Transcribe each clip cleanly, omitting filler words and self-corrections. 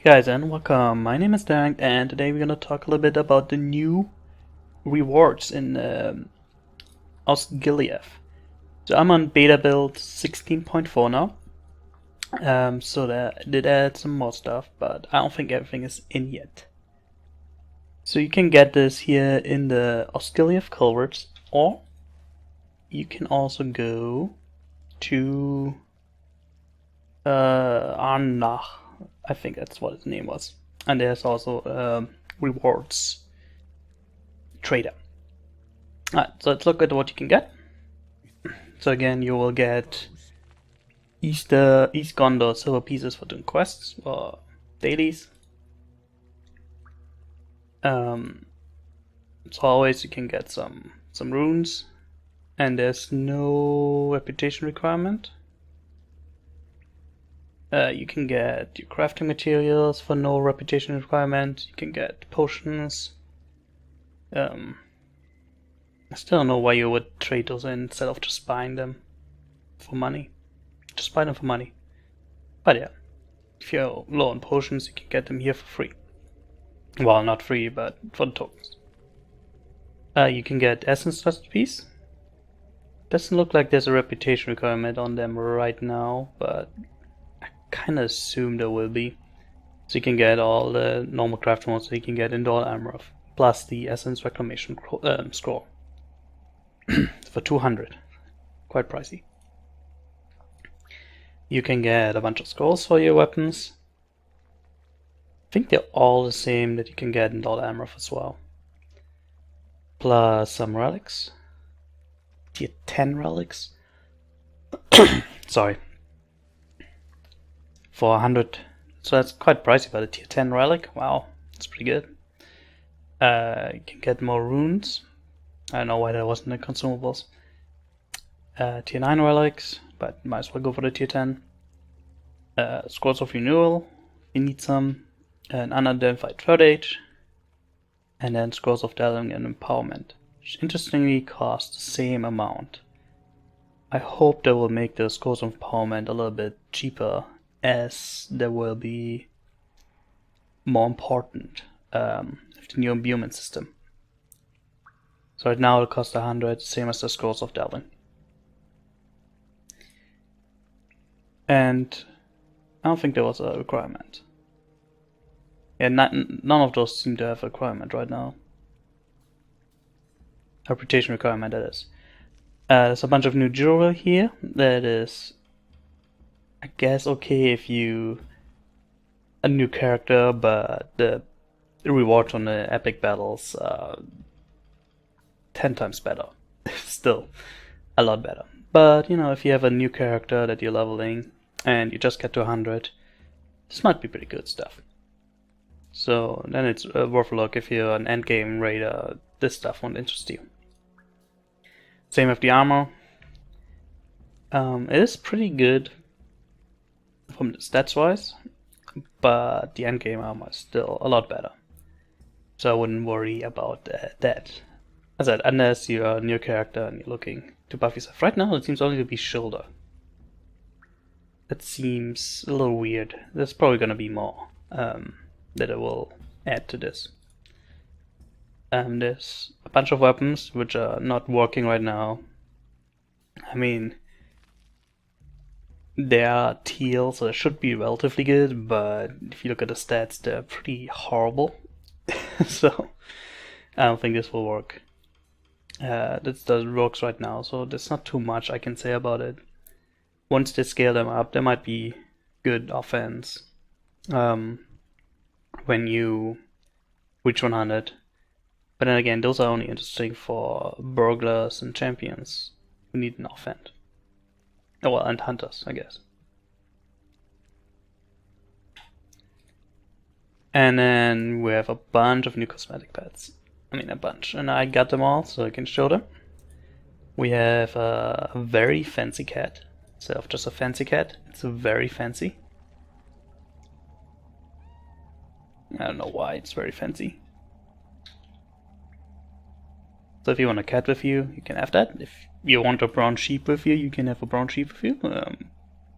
Guys, and welcome. My name is Darenk, and today we're gonna talk a little bit about the new rewards in Osgiliath. So I'm on beta build 16.4 now. So that I did add some more stuff, but I don't think everything is in yet. So you can get this here in the Osgiliath culverts, or you can also go to Arnach. I think that's what his name was. And there's also rewards trader. Alright, so let's look at what you can get. So again, you will get East Gondor silver pieces for doing quests or dailies. So always you can get some runes, and there's no reputation requirement. You can get your crafting materials for no reputation requirement. You can get potions. I still don't know why you would trade those in instead of just buying them for money. Just buy them for money. But yeah, if you're low on potions, you can get them here for free. Well, not free, but for the tokens. You can get essence recipes. Doesn't look like there's a reputation requirement on them right now, but kind of assume there will be. So you can get all the normal craft modes that you can get in Dol Amroth, plus the Essence Reclamation Scroll for 200. Quite pricey. You can get a bunch of scrolls for your weapons. I think they're all the same that you can get in Dol Amroth as well. Plus some relics. Tier 10 relics. Sorry. For 100, so that's quite pricey, but a tier 10 relic, wow, that's pretty good. You can get more runes. I don't know why that wasn't in consumables. Tier 9 relics, but might as well go for the tier 10. Scrolls of Renewal, you need some. An Unidentified Third Age. And then Scrolls of Delving and Empowerment, which interestingly cost the same amount. I hope they will make the Scrolls of Empowerment a little bit cheaper, as there will be more important with the new imbuement system. So right now it costs 100, same as the Scrolls of Delving. And I don't think there was a requirement. Yeah, none of those seem to have a requirement right now. Reputation requirement, that is. There's a bunch of new jewelry here that is, I guess, okay if you a new character, but the rewards on the epic battles 10 times better. Still a lot better. But you know, if you have a new character that you're leveling and you just get to 100, this might be pretty good stuff. So then it's worth a look. If you're an endgame raider, this stuff won't interest you. Same with the armor. It is pretty good from the stats wise, but the endgame armor is still a lot better. So I wouldn't worry about that. As I said, unless you're a new character and you're looking to buff yourself. Right now it seems only to be shoulder. That seems a little weird. There's probably gonna be more that I will add to this. There's a bunch of weapons which are not working right now. I mean, they are teal, so they should be relatively good, but if you look at the stats, they're pretty horrible. So I don't think this will work. This works right now, so there's not too much I can say about it. Once they scale them up, there might be good offense when you reach 100. But then again, those are only interesting for burglars and champions who need an offense. Oh, well, and hunters, I guess. And then we have a bunch of new cosmetic pets. I mean, a bunch. And I got them all, so I can show them. We have a very fancy cat. Instead of just a fancy cat, it's a very fancy. I don't know why it's very fancy. So if you want a cat with you, you can have that. If you want a brown sheep with you, you can have a brown sheep with you.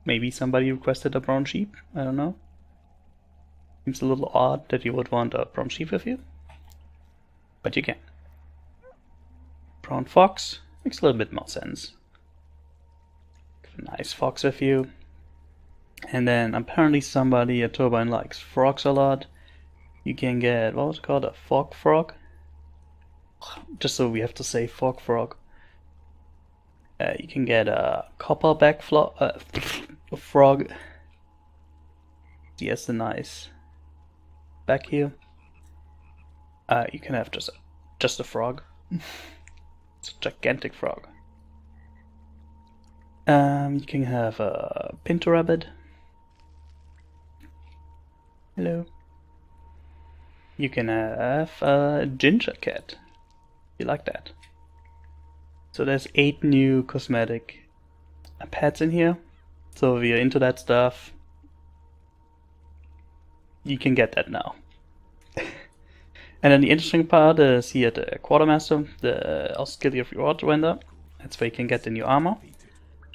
Maybe somebody requested a brown sheep, I don't know. Seems a little odd that you would want a brown sheep with you, but you can. Brown fox makes a little bit more sense. A nice fox with you. And then apparently somebody at Turbine likes frogs a lot. You can get, what was it called, a fog frog? Just so we have to say fog frog. You can get a copperback frog. He has the nice back here. You can have just a frog. It's a gigantic frog. You can have a pinto rabbit. Hello. You can have a ginger cat. You like that? So there's 8 new cosmetic pets in here. So if you're into that stuff, you can get that now. And then the interesting part is here the Quartermaster, the Auxiliary Reward Render. That's where you can get the new armor.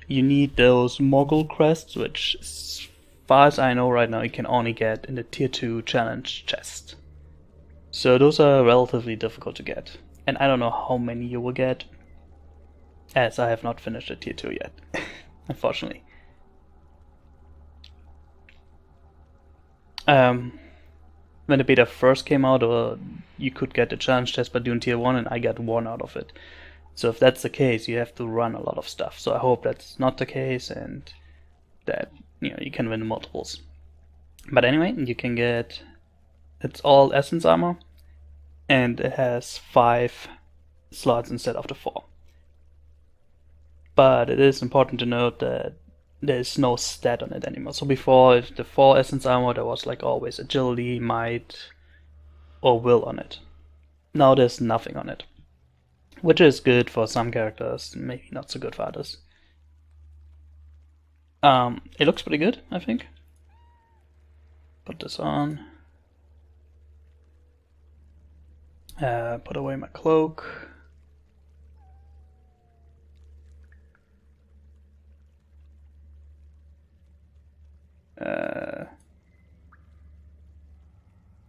You need those Mogul crests, which as far as I know right now you can only get in the tier 2 challenge chest. So those are relatively difficult to get. And I don't know how many you will get, as I have not finished the tier 2 yet, unfortunately. When the beta first came out, you could get the challenge test by doing tier 1, and I got 1 out of it. So if that's the case, you have to run a lot of stuff. So I hope that's not the case and that you can win multiples. But anyway, you can get, it's all essence armor, and it has 5 slots instead of the 4. But it is important to note that there's no stat on it anymore. So before, if the 4 essence armor, there was like always agility, might, or will on it. Now there's nothing on it, which is good for some characters, maybe not so good for others. It looks pretty good, I think. Put this on. Put away my cloak.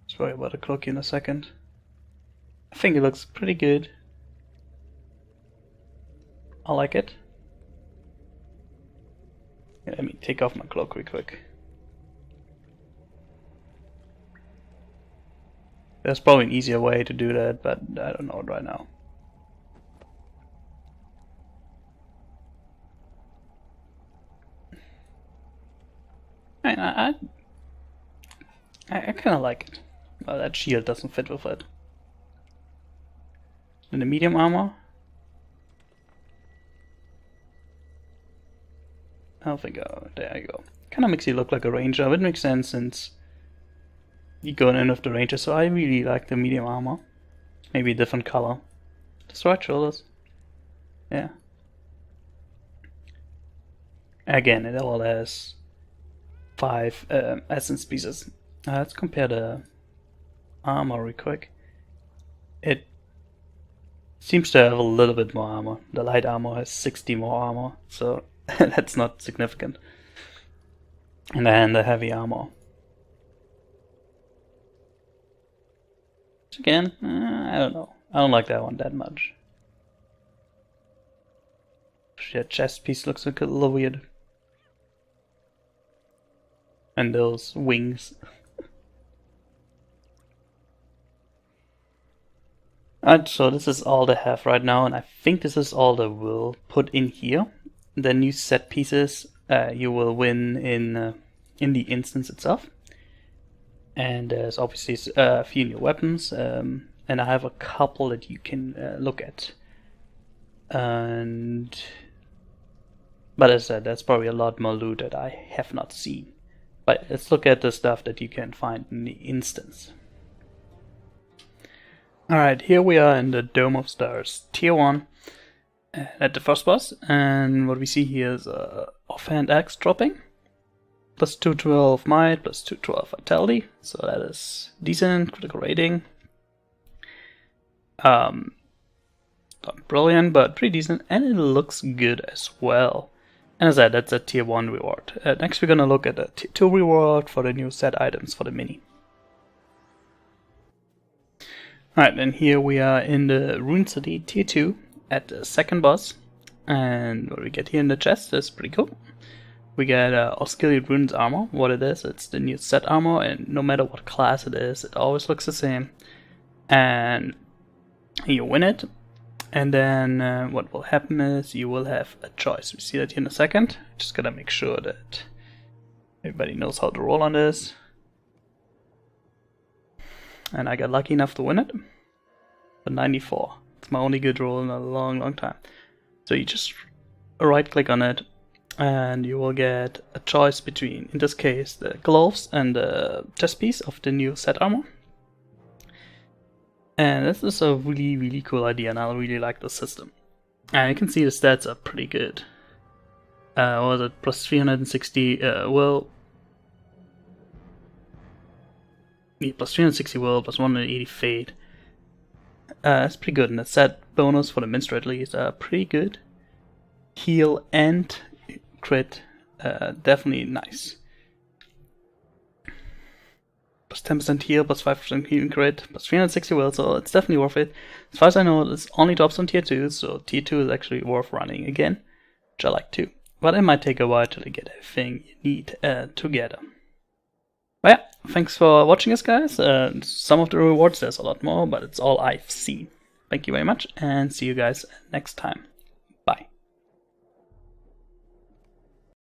Sorry about the cloak in a second. I think it looks pretty good. I like it. Yeah, let me take off my cloak real quick. There's probably an easier way to do that, but I don't know it right now. I kind of like it. Well, that shield doesn't fit with it. And the medium armor. I think, oh, there you go. Kind of makes you look like a ranger. It makes sense since you're going in with the ranger. So I really like the medium armor. Maybe a different color. Just right shoulders. Yeah. Again, it all has 5 essence pieces. Let's compare the armor real quick. It seems to have a little bit more armor. The light armor has 60 more armor, so that's not significant. And then the heavy armor. Which again, I don't know. I don't like that one that much. That chest piece looks like a little weird. And those wings. Alright, so this is all they have right now, and I think this is all they will put in here. The new set pieces you will win in the instance itself. And there's obviously a few new weapons, and I have a couple that you can look at. But as I said, there's probably a lot more loot that I have not seen. But let's look at the stuff that you can find in the instance. Alright, here we are in the Dome of Stars, tier 1, at the first boss, and what we see here is a offhand axe dropping, plus 212 might, plus 212 vitality, so that is decent, critical rating. Not brilliant, but pretty decent, and it looks good as well. And as I said, that's a tier 1 reward. Next we're gonna look at the tier 2 reward for the new set items for the mini. Alright, and here we are in the Rune City tier 2 at the second boss. And what we get here in the chest is pretty cool. We get Oscillate Runes armor. What it is, it's the new set armor, and no matter what class it is, it always looks the same. And you win it, and then what will happen is you will have a choice. We see that here in a second. Just gotta make sure that everybody knows how to roll on this. And I got lucky enough to win it. But 94. It's my only good roll in a long time. So you just right click on it, and you will get a choice between, in this case, the gloves and the chest piece of the new set armor. And this is a really cool idea, and I really like the system. And you can see the stats are pretty good. What was it? Plus 360 will. Yeah, plus 360 will, plus 180 fade. That's pretty good, and the set bonus for the minstrel at least are pretty good. Heal and crit, definitely nice. Plus 10% heal, plus 5% heal and crit, plus 360 will, so it's definitely worth it. As far as I know, this only drops on tier 2, so tier 2 is actually worth running again, which I like too. But it might take a while till you get everything you need together. But yeah, thanks for watching this, guys. Some of the rewards, there's a lot more, but it's all I've seen. Thank you very much, and see you guys next time.